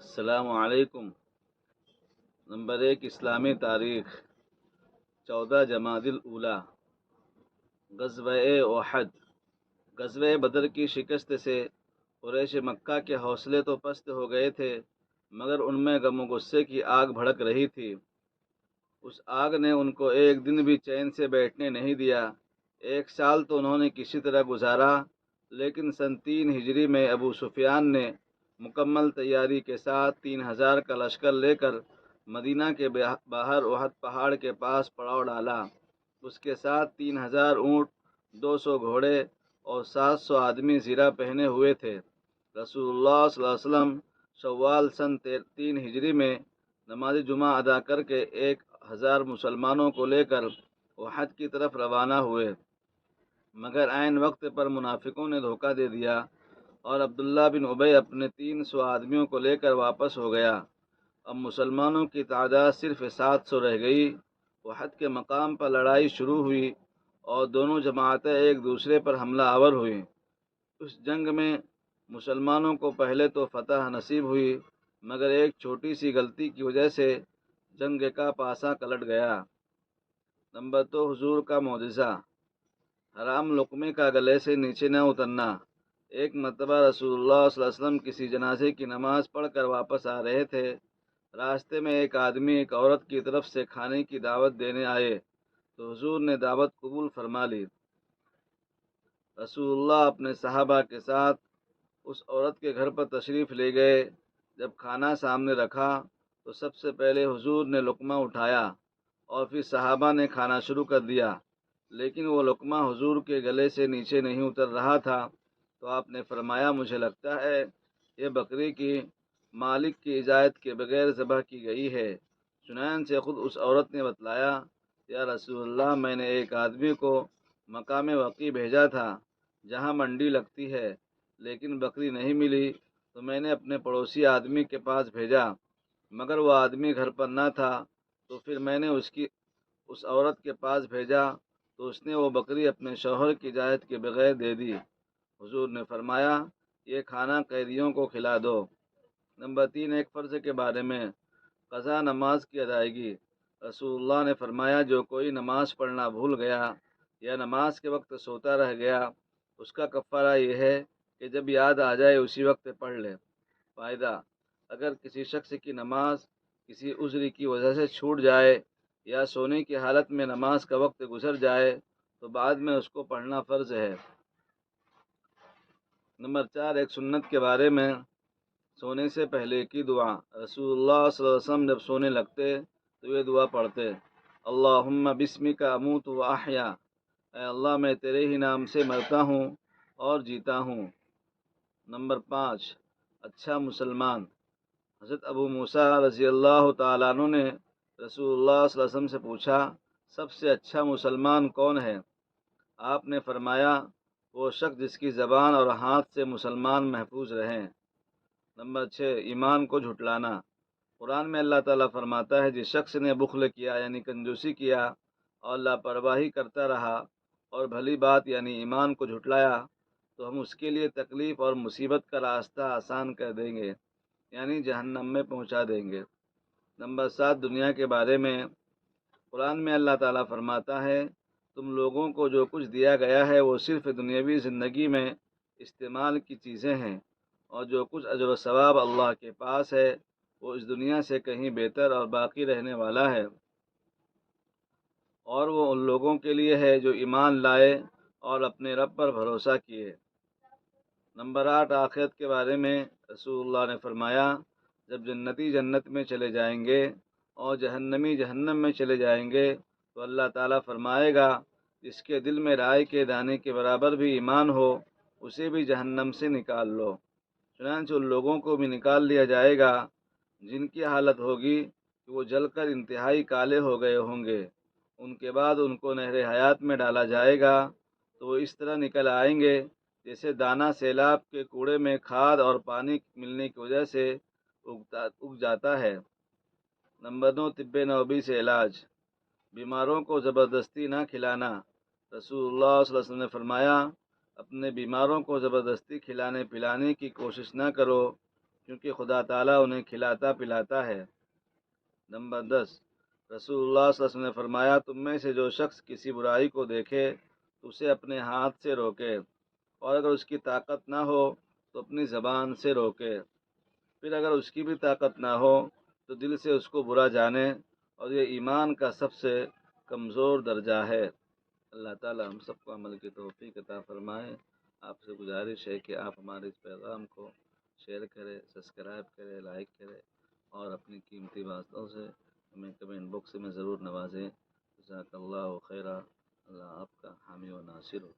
السلام علیکم۔ نمبر 1، اسلامی تاریخ 14 جمادی الاولیٰ، غزوہ احد۔ غزوہ بدر کی شکست سے قریش مکہ کے حوصلے تو پست ہو گئے تھے، مگر ان میں غم و غصے کی آگ بھڑک رہی تھی۔ اس آگ نے ان کو ایک دن بھی چین سے بیٹھنے نہیں دیا۔ 1 سال تو انہوں نے کسی طرح گزارا، لیکن سن 3 ہجری میں ابو سفیان نے مکمل تیاری کے ساتھ 3000 کا لشکر لے کر مدینہ کے باہر احد پہاڑ کے پاس پڑاؤ ڈالا۔ اس کے ساتھ 3000 اونٹ، 200 گھوڑے اور 700 آدمی زرہ پہنے ہوئے تھے۔ رسول اللہ صلی اللہ علیہ وسلم شوال سن 3 ہجری میں نماز جمعہ ادا کر کے 1000 مسلمانوں کو لے کر احد کی طرف روانہ ہوئے، مگر عین وقت پر منافقوں نے دھوکہ دے دیا اور عبداللہ بن ابی اپنے 300 آدمیوں کو لے کر واپس ہو گیا۔ اب مسلمانوں کی تعداد صرف 700 رہ گئی۔ احد کے مقام پر لڑائی شروع ہوئی اور دونوں جماعتیں ایک دوسرے پر حملہ آور ہوئیں۔ اس جنگ میں مسلمانوں کو پہلے تو فتح نصیب ہوئی، مگر ایک چھوٹی سی غلطی کی وجہ سے جنگ کا پاسا پلٹ گیا۔ نمبر 2، حضور کا معجزہ، حرام لقمے کا گلے سے نیچے نہ اترنا۔ ایک مرتبہ رسول اللہ صلی اللہ علیہ وسلم کسی جنازے کی نماز پڑھ کر واپس آ رہے تھے۔ راستے میں ایک آدمی ایک عورت کی طرف سے کھانے کی دعوت دینے آئے تو حضور نے دعوت قبول فرما لی۔ رسول اللہ اپنے صحابہ کے ساتھ اس عورت کے گھر پر تشریف لے گئے۔ جب کھانا سامنے رکھا تو سب سے پہلے حضور نے لقمہ اٹھایا اور پھر صحابہ نے کھانا شروع کر دیا، لیکن وہ لقمہ حضور کے گلے سے نیچے نہیں اتر رہا تھا، تو آپ نے فرمایا، مجھے لگتا ہے یہ بکری کی مالک کی اجازت کے بغیر ذبح کی گئی ہے۔ چنانچہ خود اس عورت نے بتلایا، یا رسول اللہ، میں نے ایک آدمی کو مقام وقی بھیجا تھا جہاں منڈی لگتی ہے، لیکن بکری نہیں ملی، تو میں نے اپنے پڑوسی آدمی کے پاس بھیجا، مگر وہ آدمی گھر پر نہ تھا، تو پھر میں نے اس عورت کے پاس بھیجا تو اس نے وہ بکری اپنے شوہر کی اجازت کے بغیر دے دی۔ حضور نے فرمایا، یہ کھانا قیدیوں کو کھلا دو۔ نمبر 3، ایک فرض کے بارے میں، قضا نماز کی ادائیگی۔ رسول اللہ نے فرمایا، جو کوئی نماز پڑھنا بھول گیا یا نماز کے وقت سوتا رہ گیا، اس کا کفارہ یہ ہے کہ جب یاد آ جائے اسی وقت پڑھ لے۔ فائدہ: اگر کسی شخص کی نماز کسی عذر کی وجہ سے چھوٹ جائے یا سونے کی حالت میں نماز کا وقت گزر جائے تو بعد میں اس کو پڑھنا فرض ہے۔ نمبر 4، ایک سنت کے بارے میں، سونے سے پہلے کی دعا۔ رسول اللہ صلی اللہ علیہ وسلم جب سونے لگتے تو یہ دعا پڑھتے، اللہم بسمک اموت و احیا، اے اللہ میں تیرے ہی نام سے مرتا ہوں اور جیتا ہوں۔ نمبر 5، اچھا مسلمان۔ حضرت ابو موسیٰ رضی اللہ تعالیٰ عنہ نے رسول اللہ صلی اللہ علیہ وسلم سے پوچھا، سب سے اچھا مسلمان کون ہے؟ آپ نے فرمایا، وہ شخص جس کی زبان اور ہاتھ سے مسلمان محفوظ رہیں۔ نمبر 6، ایمان کو جھٹلانا۔ قرآن میں اللہ تعالیٰ فرماتا ہے، جس شخص نے بخل کیا یعنی کنجوسی کیا اور لاپرواہی کرتا رہا اور بھلی بات یعنی ایمان کو جھٹلایا تو ہم اس کے لیے تکلیف اور مصیبت کا راستہ آسان کر دیں گے، یعنی جہنم میں پہنچا دیں گے۔ نمبر 7، دنیا کے بارے میں، قرآن میں اللہ تعالیٰ فرماتا ہے، تم لوگوں کو جو کچھ دیا گیا ہے وہ صرف دنیاوی زندگی میں استعمال کی چیزیں ہیں، اور جو کچھ اجر و ثواب اللہ کے پاس ہے وہ اس دنیا سے کہیں بہتر اور باقی رہنے والا ہے، اور وہ ان لوگوں کے لیے ہے جو ایمان لائے اور اپنے رب پر بھروسہ کیے۔ نمبر 8، آخرت کے بارے میں، رسول اللہ نے فرمایا، جب جنتی جنت میں چلے جائیں گے اور جہنمی جہنم میں چلے جائیں گے تو اللہ تعالیٰ فرمائے گا، جس کے دل میں رائے کے دانے کے برابر بھی ایمان ہو اسے بھی جہنم سے نکال لو۔ چنانچہ ان لوگوں کو بھی نکال لیا جائے گا جن کی حالت ہوگی کہ وہ جل کر انتہائی کالے ہو گئے ہوں گے۔ ان کے بعد ان کو نہر حیات میں ڈالا جائے گا تو وہ اس طرح نکل آئیں گے جیسے دانہ سیلاب کے کوڑے میں کھاد اور پانی ملنے کی وجہ سے اگ جاتا ہے۔ نمبر 9، طب نبوی سے علاج۔ بیماروں کو زبردستی نہ کھلانا۔ رسول اللہ صلی اللہ علیہ وسلم نے فرمایا، اپنے بیماروں کو زبردستی کھلانے پلانے کی کوشش نہ کرو، کیونکہ خدا تعالیٰ انہیں کھلاتا پلاتا ہے۔ نمبر 10، رسول اللہ صلی اللہ علیہ وسلم نے فرمایا، تم میں سے جو شخص کسی برائی کو دیکھے تو اسے اپنے ہاتھ سے روکے، اور اگر اس کی طاقت نہ ہو تو اپنی زبان سے روکے، پھر اگر اس کی بھی طاقت نہ ہو تو دل سے اس کو برا جانے، اور یہ ایمان کا سب سے کمزور درجہ ہے۔ اللہ تعالیٰ ہم سب کو عمل کی توفیق عطا فرمائے۔ آپ سے گزارش ہے کہ آپ ہمارے اس پیغام کو شیئر کریں، سبسکرائب کریں، لائک کریں، اور اپنی قیمتی باتوں سے ہمیں کمنٹ باکس میں ضرور نوازیں۔ جزاک اللہ خیرہ۔ اللہ آپ کا حامی و ناصر ہو۔